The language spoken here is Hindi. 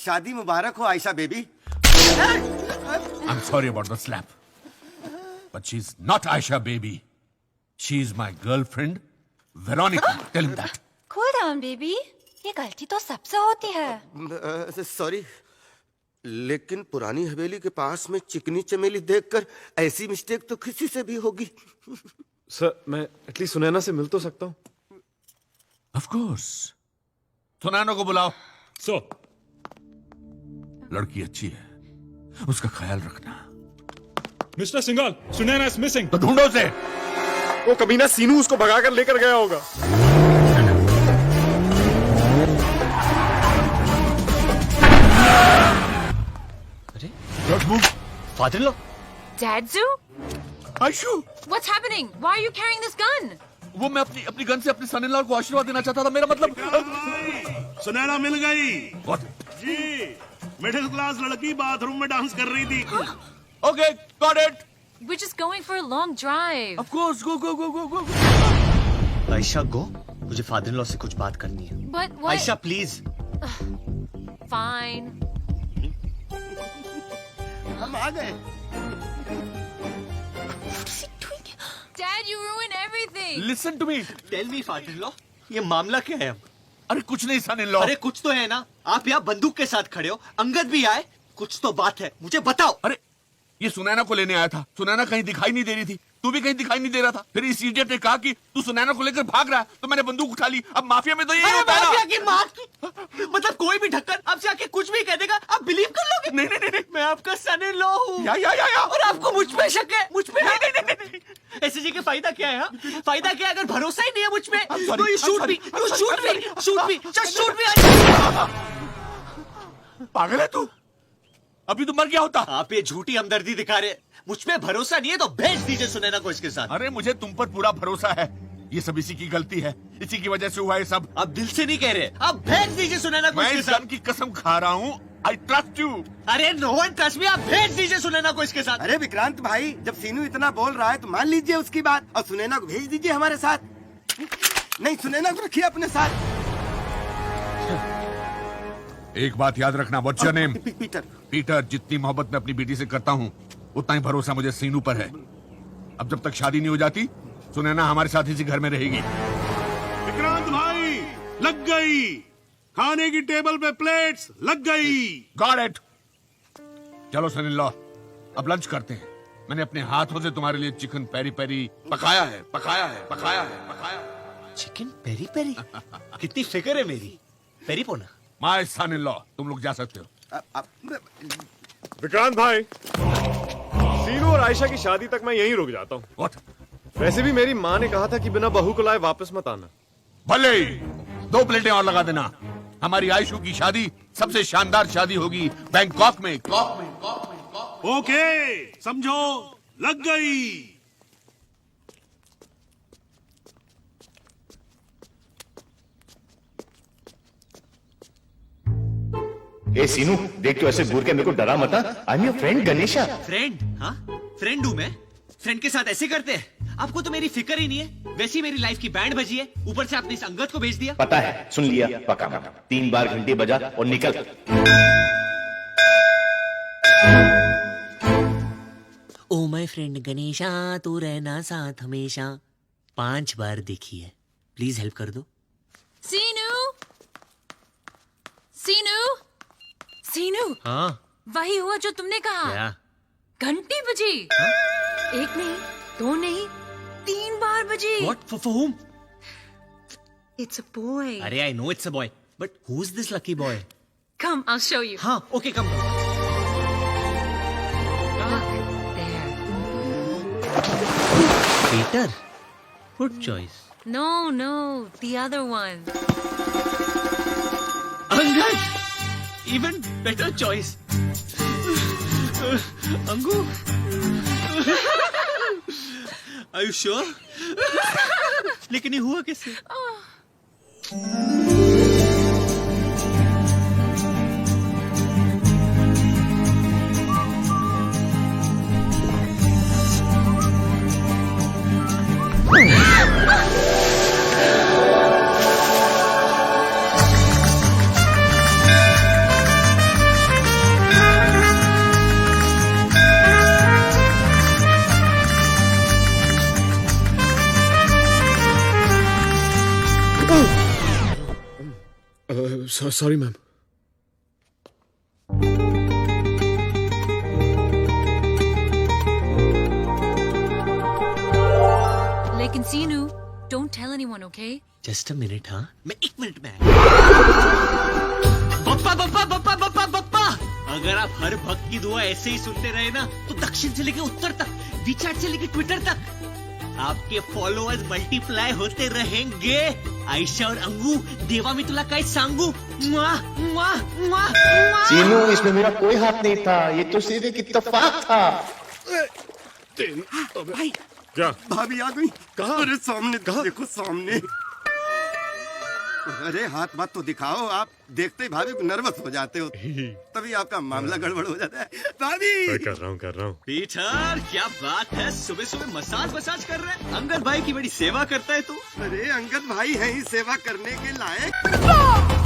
शादी मुबारक हो Ayesha baby. I'm sorry about the slap. But she's not Aisha, baby. She's my girlfriend, Veronica. Tell him that. Cool down, baby. ये गलती तो सबसे होती है। सॉरी, लेकिन पुरानी हवेली के पास में चिकनी चमेली देखकर ऐसी मिस्टेक तो किसी से भी होगी। सर, मैं एटलीस्ट सुनैना से मिल तो सकता हूँ? Of course. सुनैना को बुलाओ। So, लड़की अच्छी है, उसका ख्याल रखना। Mr. Singhal, Sunaina is missing. तो ढूंढो उसे। वो कमीना सीनू उसको भगाकर लेकर गया होगा। अरे Don't move. Father-in-law, Dadzu? Aishu, What's happening? Why are you carrying this gun? वो मैं अपनी गन से अपने सन इन लॉ को आशीर्वाद देना चाहता था। मेरा मतलब सुनैना मिल गई What? जी। मिडिल क्लास लड़की बाथरूम में डांस कर रही थी। Okay, got it. We're just going for a long drive. Of course, go. Ayesha गो, मुझे फादर-इन-लॉ से कुछ बात करनी है। But what? Ayesha please. Fine. हम आ गए। Dad, you ruined everything. Listen to me. Tell me father in law, ये मामला क्या है अब? अरे कुछ नहीं सन इन लॉ। अरे कुछ तो है ना, आप यहाँ बंदूक के साथ खड़े हो, अंगद भी आए, कुछ तो बात है, मुझे बताओ। अरे ये सुनैना को लेने आया था। सुनैना कहीं दिखाई नहीं दे रही थी, तू भी कहीं दिखाई नहीं दे रहा था। फिर इस इडियट ने कहा कि तू सुनैना को लेकर भाग रहा है, तो मैंने बंदूक उठा ली। अब माफिया में तो यही होता है ना। माफिया की माँ की, मतलब कोई भी ढक्कन आपसे आके कुछ भी कह देगा, आप बिलीव कर लोगे? नहीं। मैं आपका सन इन लॉ हूँ। या। और आपको मुझ पे शक है? मुझ पे? नहीं। एसएसजी के फायदा क्या है? हाँ? फायदा क्या है अगर भरोसा ही नहीं है मुझ पे? तो you shoot me, just shoot मी। पागल है तू? अभी तो मर गया होता। आप ये झूठी हमदर्दी दिखा रहे, मुझ पे भरोसा नहीं है तो भेज दीजिए सुनैना को इसके साथ। अरे मुझे तुम पर पूरा भरोसा है, ये सब इसी की गलती है, इसी की वजह से हुआ है सब। आप दिल से नहीं कह रहे, आप भेज दीजिए सुनैना को मैं इसके इस साथ। गन की कसम खा रहा हूँ। I trust you. अरे नो वन ट्रस्ट मी, आप भेज दीजिए सुनैना को इसके साथ। अरे विक्रांत भाई, जब सीनू इतना बोल रहा है तो मान लीजिए उसकी बात और सुनैना को भेज दीजिए हमारे साथ। नहीं, सुनैना को रखिए अपने साथ। एक बात याद रखना, what's your name? Peter. Peter, जितनी मोहब्बत मैं अपनी बेटी से करता हूँ उतना ही भरोसा मुझे सीनू पर है। अब जब तक शादी नहीं हो जाती, सुनैना हमारे साथ इसी घर में रहेगी। विक्रांत भाई, लग गई खाने की टेबल पे प्लेट्स लग गई। Got it. चलो सन इन लॉ, अब लंच करते हैं। मैंने अपने हाथों से तुम्हारे लिए चिकन पेरी पेरी पकाया है। Chicken peri peri? कितनी फिक्र है मेरी। पेरी पोना। माय सन इन लॉ, तुम लोग जा सकते हो। विक्रांत भाई, सीनू और आयशा की शादी तक मैं यहीं रुक जाता हूँ। What? वैसे भी मेरी माँ ने कहा था कि बिना बहू को लाए वापस मत आना। भले ही 2 प्लेटें और लगा देना। हमारी आयशु की शादी सबसे शानदार शादी होगी बैंकॉक में। ओके, समझो, लग गई। ए सीनू, देख के ऐसे घूर के मेरे को डरा मत। I am your friend Ganesha. Friend? हाँ, फ्रेंड हूँ मैं। फ्रेंड के साथ ऐसे करते हैं? आपको तो मेरी फिक्र ही नहीं है। वैसे ही मेरी लाइफ की बैंड बजी है, ऊपर से आपने इस अंगद को भेज दिया। पता है, सुन लिया, पका मत। 3 बार घंटी बजा और निकल। ओ माय फ्रेंड गणेशा, तू रहना साथ हमेशा। 5 बार देखी है, प्लीज हेल्प कर दो। सीनू, हाँ, वही हुआ जो तुमने कहा। क्या? घंटी बजी। एक नहीं, 2 नहीं, 3 बार बजी। What? For whom? It's a boy. अरे I know it's a boy, but who's this lucky boy? Come, I'll show you. हाँ, okay, come. Look there. Peter, good choice. No, the other one. Angad, even better choice. Angu, are you sure? लेकिन ये हुआ कैसे? Sorry ma'am. लेकिन सीनू, don't tell anyone, okay? Just a minute. हाँ, मैं 1 मिनट में बप्पा बप्पा बप्पा बप्पा बप्पा। अगर आप हर भक्त की दुआ ऐसे ही सुनते रहे ना तो दक्षिण से लेके उत्तर तक, विचार से लेके ट्विटर तक आपके फॉलोअर्स मल्टीप्लाई होते रहेंगे। आयशा और अंगू, देवा मी तुला काय सांगू। मुआ, मुआ, मुआ, मुआ। सीनू, इसमें मेरा कोई हाथ नहीं था, ये तो सिर्फ एक इत्तेफाक था। भाई क्या? भाभी आ गई। कहाँ? अरे सामने कहाँ? देखो सामने। अरे हाथ बात तो दिखाओ, आप देखते ही भाभी को नर्वस हो जाते हो, तभी आपका मामला गड़बड़ हो जाता है। भाभी कर रहा हूँ। पीटर, क्या बात है, सुबह सुबह मसाज कर रहे हैं। अंगद भाई की बड़ी सेवा करता है तू। अरे अंगद भाई है ही सेवा करने के लायक।